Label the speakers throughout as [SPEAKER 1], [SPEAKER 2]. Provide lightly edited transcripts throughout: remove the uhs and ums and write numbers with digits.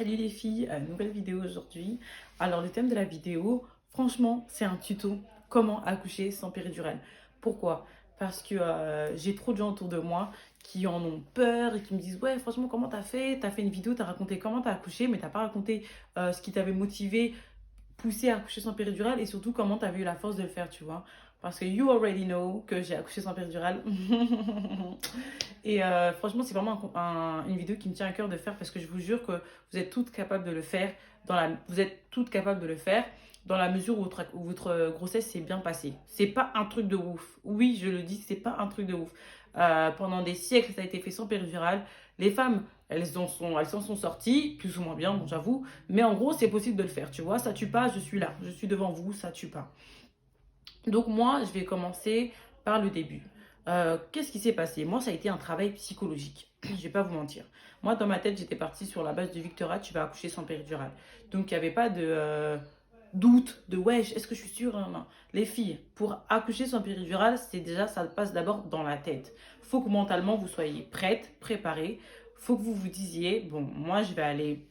[SPEAKER 1] Salut les filles, nouvelle vidéo aujourd'hui. Alors le thème de la vidéo, franchement, c'est un tuto comment accoucher sans péridurale. Pourquoi? Parce que j'ai trop de gens autour de moi qui en ont peur et qui me disent ouais franchement comment t'as fait? T'as fait une vidéo, t'as raconté comment t'as accouché, mais t'as pas raconté ce qui t'avait motivé poussé à accoucher sans péridurale et surtout comment tu avais eu la force de le faire, tu vois. Parce que you already know que j'ai accouché sans péridurale. Et franchement, c'est vraiment une vidéo qui me tient à cœur de faire parce que je vous jure que vous êtes toutes capables de le faire. Vous êtes toutes capables de le faire dans la mesure où votre grossesse s'est bien passée. C'est pas un truc de ouf. Oui, je le dis, c'est pas un truc de ouf. Pendant des siècles, ça a été fait sans péridurale. Les femmes, elles s'en sont sorties, plus ou moins bien, bon, j'avoue. Mais en gros, c'est possible de le faire, tu vois. Ça tue pas, je suis là. Je suis devant vous, ça tue pas. Donc moi, je vais commencer par le début. Qu'est-ce qui s'est passé? Moi, ça a été un travail psychologique. Je vais pas vous mentir. Moi, dans ma tête, j'étais partie sur la base de Victoria, tu vas accoucher sans péridurale. Donc, il n'y avait pas de doute, de wesh, est-ce que je suis sûre? Non, non. Les filles, pour accoucher sans péridurale, c'est déjà, ça passe d'abord dans la tête. Faut que mentalement, vous soyez prête, préparée. Faut que vous vous disiez, bon, moi, je vais aller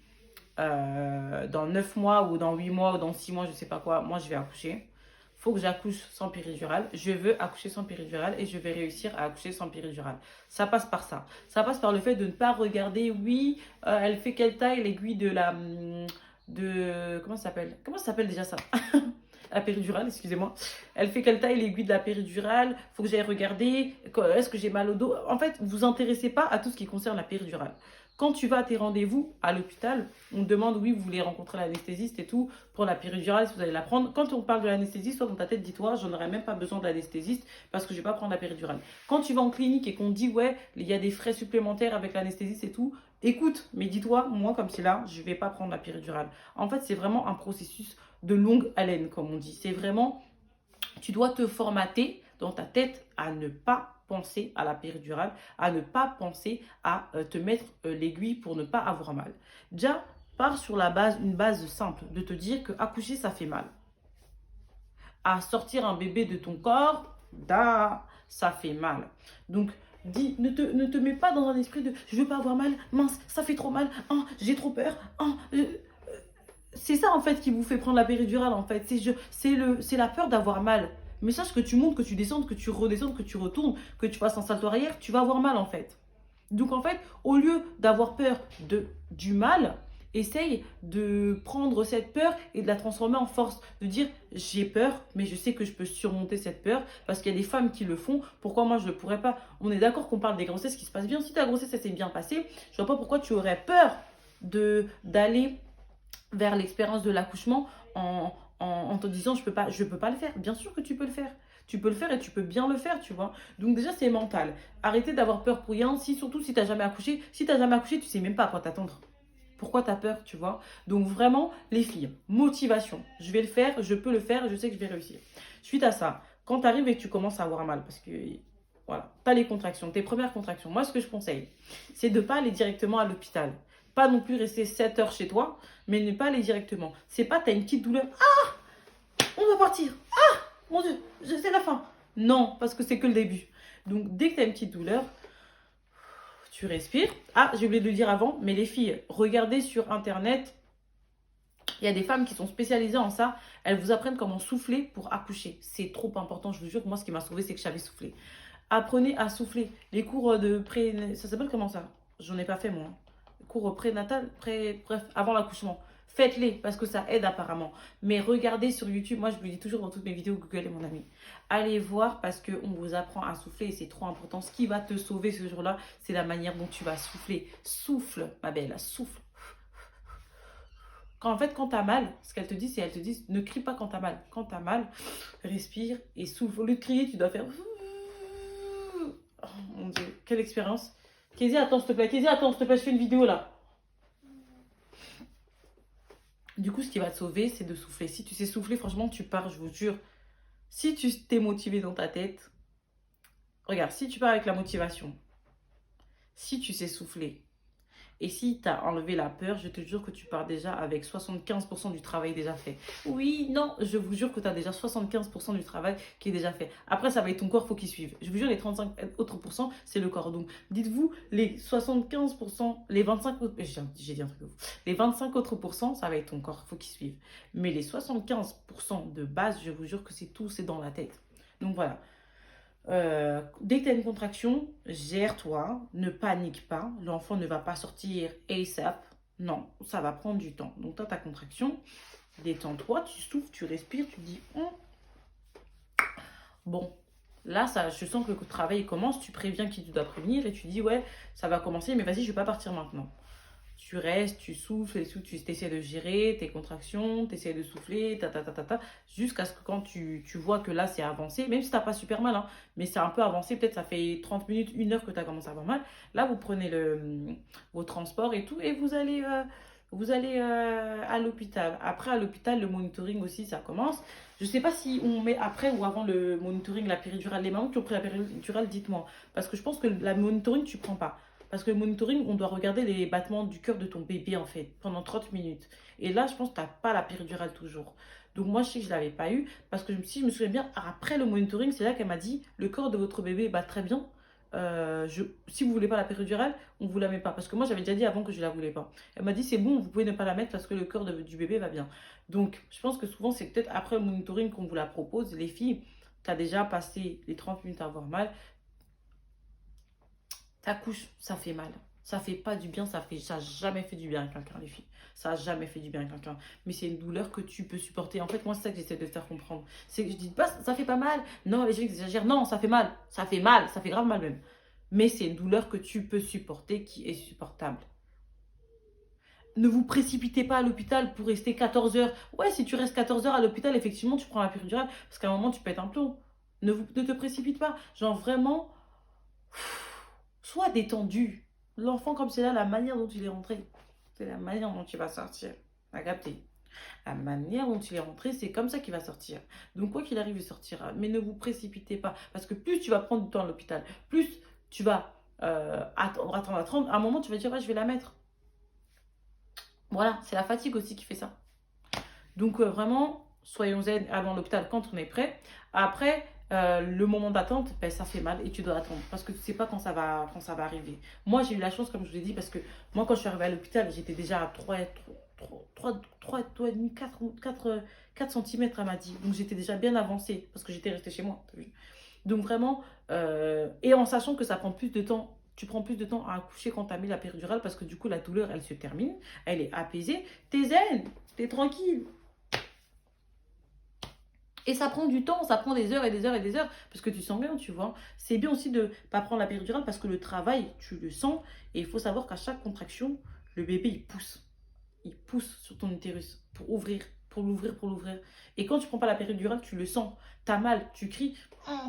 [SPEAKER 1] dans 9 mois ou dans 8 mois ou dans 6 mois, je sais pas quoi, moi, je vais accoucher. Faut que j'accouche sans péridurale. Je veux accoucher sans péridurale et je vais réussir à accoucher sans péridurale. Ça passe par ça. Ça passe par le fait de ne pas regarder, oui, elle fait quelle taille l'aiguille de la... comment ça s'appelle? Comment ça s'appelle déjà ça? La péridurale, excusez-moi. Elle fait quelle taille l'aiguille de la péridurale? Faut que j'aille regarder. Est-ce que j'ai mal au dos? En fait, vous vous intéressez pas à tout ce qui concerne la péridurale. Quand tu vas à tes rendez-vous à l'hôpital, on te demande, oui, vous voulez rencontrer l'anesthésiste et tout, pour la péridurale, si vous allez la prendre. Quand on parle de l'anesthésiste, toi, dans ta tête, dis-toi, j'en aurais même pas besoin de l'anesthésiste parce que je vais pas prendre la péridurale. Quand tu vas en clinique et qu'on te dit, ouais, il y a des frais supplémentaires avec l'anesthésiste et tout, écoute, mais dis-toi, moi, comme c'est là, je vais pas prendre la péridurale. En fait, c'est vraiment un processus de longue haleine, comme on dit. C'est vraiment, tu dois te formater dans ta tête à ne pas penser à la péridurale, à ne pas penser à te mettre l'aiguille pour ne pas avoir mal. Déjà, pars sur une base simple, de te dire que accoucher, ça fait mal. À sortir un bébé de ton corps, ça fait mal. Donc, ne te mets pas dans un esprit de je veux pas avoir mal, mince, ça fait trop mal, oh, j'ai trop peur, oh, c'est ça en fait qui vous fait prendre la péridurale en fait. C'est la peur d'avoir mal. Mais sache que tu montes, que tu descendes, que tu redescendes, que tu retournes, que tu fasses un salto arrière, tu vas avoir mal en fait. Donc en fait, au lieu d'avoir peur du mal, essaye de prendre cette peur et de la transformer en force. De dire j'ai peur, mais je sais que je peux surmonter cette peur parce qu'il y a des femmes qui le font. Pourquoi moi je ne pourrais pas? On est d'accord qu'on parle des grossesses qui se passent bien. Si ta grossesse elle s'est bien passée, je vois pas pourquoi tu aurais peur d'aller vers l'expérience de l'accouchement en te disant je peux pas le faire. Bien sûr que tu peux le faire. Tu peux le faire et tu peux bien le faire, tu vois. Donc déjà, c'est mental. Arrêtez d'avoir peur pour rien, surtout si tu n'as jamais accouché. Si tu n'as jamais accouché, tu sais même pas à quoi t'attendre. Pourquoi tu as peur, tu vois. Donc vraiment, les filles, motivation. Je vais le faire, je peux le faire, je sais que je vais réussir. Suite à ça, quand tu arrives et que tu commences à avoir mal, parce que voilà, pas les contractions, tes premières contractions. Moi, ce que je conseille, c'est de ne pas aller directement à l'hôpital. Pas non plus rester 7 heures chez toi, mais ne pas aller directement. C'est pas, t'as une petite douleur. Ah, on va partir. Ah, mon Dieu, c'est la fin. Non, parce que c'est que le début. Donc, dès que tu as une petite douleur, tu respires. Ah, j'ai oublié de le dire avant, mais les filles, regardez sur Internet. Il y a des femmes qui sont spécialisées en ça. Elles vous apprennent comment souffler pour accoucher. C'est trop important. Je vous jure que moi, ce qui m'a sauvée, c'est que j'avais soufflé. Apprenez à souffler. Les cours de pré... Ça s'appelle comment ça? J'en ai pas fait, moi. Cours prénatal, bref, avant l'accouchement. Faites-les parce que ça aide apparemment. Mais regardez sur YouTube, moi je vous le dis toujours dans toutes mes vidéos, Google est mon ami. Allez voir parce qu'on vous apprend à souffler et c'est trop important. Ce qui va te sauver ce jour-là, c'est la manière dont tu vas souffler. Souffle, ma belle, souffle. En fait, quand t'as mal, ce qu'elle te dit, c'est elle te dit, ne crie pas quand t'as mal. Quand t'as mal, respire et souffle. Au lieu de crier, tu dois faire... Oh mon Dieu, quelle expérience. Kézia, attends, s'il te plaît. Kézia, attends, s'il te plaît, je fais une vidéo là. Du coup, ce qui va te sauver, c'est de souffler. Si tu sais souffler, franchement, tu pars, je vous jure. Si tu t'es motivé dans ta tête, regarde, si tu pars avec la motivation, si tu sais souffler, Et si tu as enlevé la peur, je te jure que tu pars déjà avec 75% du travail déjà fait. Oui, non, je vous jure que tu as déjà 75% du travail qui est déjà fait. Après, ça va être ton corps, faut qu'il suive. Je vous jure, les 35 autres pourcents, c'est le corps. Donc, dites-vous, les 75%, les 25 autres, j'ai dit un truc de ouf. Les 25 autres pourcents, ça va être ton corps, faut qu'il suive. Mais les 75% de base, je vous jure que c'est tout, c'est dans la tête. Donc voilà. Dès que tu as une contraction, gère-toi, ne panique pas. L'enfant ne va pas sortir ASAP. Non, ça va prendre du temps. Donc, tu as ta contraction, détends-toi, tu souffles, tu respires, tu dis bon, là, ça, je sens que le travail commence. Tu préviens qui tu dois prévenir et tu dis ouais, ça va commencer, mais vas-y, je ne vais pas partir maintenant. Tu restes, tu souffles, tu essaies de gérer tes contractions, tu essaies de souffler, jusqu'à ce que quand tu vois que là c'est avancé, même si t'as pas super mal, hein, mais c'est un peu avancé, peut-être ça fait 30 minutes, 1 heure que tu as commencé à avoir mal, là vous prenez vos transports et tout, et vous allez à l'hôpital. Après, à l'hôpital, le monitoring aussi, ça commence. Je sais pas si on met après ou avant le monitoring la péridurale. Les mamans qui ont pris la péridurale, dites-moi. Parce que je pense que la monitoring, tu prends pas. Parce que le monitoring, on doit regarder les battements du cœur de ton bébé, en fait, pendant 30 minutes. Et là, je pense que tu n'as pas la péridurale toujours. Donc moi, je sais que je ne l'avais pas eu. Parce que si je me souviens bien, après le monitoring, c'est là qu'elle m'a dit, le corps de votre bébé bat très bien. Si vous ne voulez pas la péridurale, on ne vous la met pas. Parce que moi, j'avais déjà dit avant que je ne la voulais pas. Elle m'a dit, c'est bon, vous pouvez ne pas la mettre parce que le cœur du bébé va bien. Donc, je pense que souvent, c'est peut-être après le monitoring qu'on vous la propose. Les filles, tu as déjà passé les 30 minutes à avoir mal. T'accouches, ça fait mal. Ça fait pas du bien, ça a jamais fait du bien à quelqu'un, les filles. Ça a jamais fait du bien à quelqu'un. Mais c'est une douleur que tu peux supporter. En fait, moi, c'est ça que j'essaie de faire comprendre. C'est que je dis pas, ça fait pas mal. Non, les gens exagèrent. Non, ça fait mal. Ça fait mal. Ça fait grave mal même. Mais c'est une douleur que tu peux supporter, qui est supportable. Ne vous précipitez pas à l'hôpital pour rester 14 heures. Ouais, si tu restes 14 heures à l'hôpital, effectivement, tu prends la péridurale. Parce qu'à un moment, tu pètes un plomb. Ne te précipite pas. Genre vraiment, sois détendu. L'enfant, comme c'est là, la manière dont il est rentré, c'est la manière dont il va sortir. T'as capté? La manière dont il est rentré, c'est comme ça qu'il va sortir. Donc, quoi qu'il arrive, il sortira. Mais ne vous précipitez pas. Parce que plus tu vas prendre du temps à l'hôpital, plus tu vas attendre. À un moment, tu vas dire, ouais, je vais la mettre. Voilà, c'est la fatigue aussi qui fait ça. Donc, vraiment, soyons zen, allons à l'hôpital quand on est prêt. Après, le moment d'attente, ben, ça fait mal et tu dois attendre parce que tu ne sais pas quand ça va arriver. Moi, j'ai eu la chance, comme je vous l'ai dit, parce que moi, quand je suis arrivée à l'hôpital, j'étais déjà à 3,5, 4 cm, elle m'a dit. Donc, j'étais déjà bien avancée parce que j'étais restée chez moi. T'as vu. Donc, vraiment, et en sachant que ça prend plus de temps. Tu prends plus de temps à accoucher quand tu as mis la péridurale parce que du coup, la douleur, elle se termine. Elle est apaisée. T'es zen, t'es tranquille. Et ça prend du temps, ça prend des heures et des heures et des heures, parce que tu sens bien, tu vois. C'est bien aussi de ne pas prendre la péridurale parce que le travail, tu le sens. Et il faut savoir qu'à chaque contraction, le bébé, il pousse. Il pousse sur ton utérus pour ouvrir, pour l'ouvrir, pour l'ouvrir. Et quand tu prends pas la péridurale, tu le sens. Tu as mal, tu cries,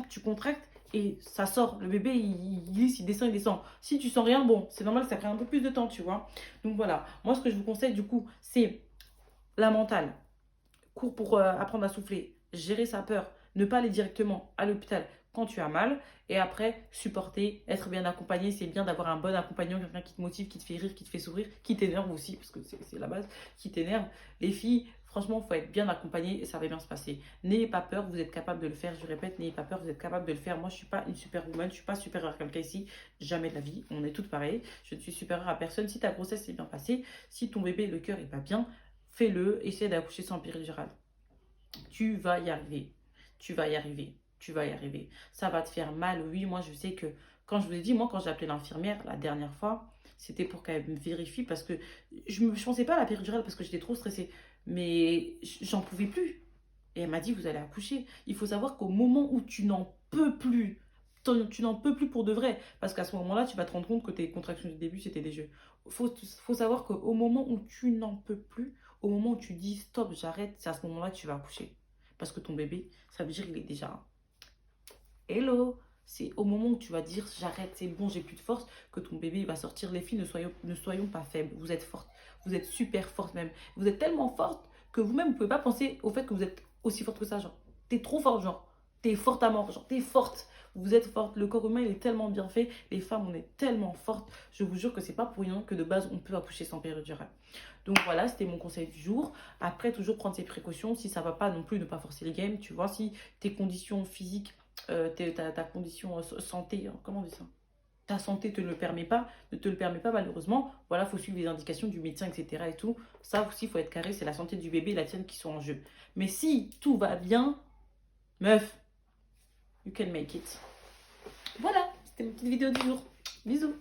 [SPEAKER 1] tu contractes et ça sort. Le bébé, il glisse, il descend, il descend. Si tu sens rien, bon, c'est normal, ça prend un peu plus de temps, tu vois. Donc voilà, moi, ce que je vous conseille, du coup, c'est la mentale. Cours pour apprendre à souffler, gérer sa peur, ne pas aller directement à l'hôpital quand tu as mal et après supporter, être bien accompagné. C'est bien d'avoir un bon accompagnant, quelqu'un qui te motive, qui te fait rire, qui te fait sourire, qui t'énerve aussi parce que c'est la base, qui t'énerve. Les filles, franchement, il faut être bien accompagné et ça va bien se passer. N'ayez pas peur, vous êtes capable de le faire. Je répète, n'ayez pas peur, vous êtes capable de le faire. Moi, je ne suis pas une superwoman, je ne suis pas supérieure à quelqu'un ici, jamais de la vie. On est toutes pareilles. Je ne suis supérieure à personne. Si ta grossesse s'est bien passée, si ton bébé, le cœur n'est pas bien, fais-le, essaie d'accoucher sans péridurale. Tu vas y arriver. Tu vas y arriver. Tu vas y arriver. Ça va te faire mal, oui. Moi, je sais que quand je vous ai dit, moi, quand j'ai appelé l'infirmière la dernière fois, c'était pour qu'elle me vérifie parce que je ne pensais pas à la péridurale parce que j'étais trop stressée. Mais j'en pouvais plus. Et elle m'a dit, vous allez accoucher. Il faut savoir qu'au moment où tu n'en peux plus, tu n'en peux plus pour de vrai. Parce qu'à ce moment-là, tu vas te rendre compte que tes contractions du début, c'était des jeux. Faut savoir qu'au moment où tu n'en peux plus, au moment où tu dis stop, j'arrête, c'est à ce moment-là que tu vas accoucher. Parce que ton bébé, ça veut dire qu'il est déjà hello. C'est au moment où tu vas dire j'arrête, c'est bon, j'ai plus de force, que ton bébé va sortir. Les filles, ne soyons pas faibles. Vous êtes fortes. Vous êtes super fortes même. Vous êtes tellement fortes que vous-même, vous ne pouvez pas penser au fait que vous êtes aussi forte que ça. Genre, t'es trop forte, genre. T'es forte à mort, genre, t'es forte. Vous êtes fortes. Le corps humain, il est tellement bien fait. Les femmes, on est tellement fortes. Je vous jure que c'est pas pour rien que de base, on peut accoucher sans péridurale. Donc voilà, c'était mon conseil du jour. Après, toujours prendre ses précautions. Si ça va pas non plus, ne pas forcer le game. Tu vois, si tes conditions physiques, ta condition santé, comment on dit ça, ta santé te le permet pas, ne te le permet pas malheureusement, voilà, il faut suivre les indications du médecin, etc. et tout. Ça aussi, il faut être carré, c'est la santé du bébé et la tienne qui sont en jeu. Mais si tout va bien, meuf, you can make it. Voilà, c'était ma petite vidéo du jour. Bisous.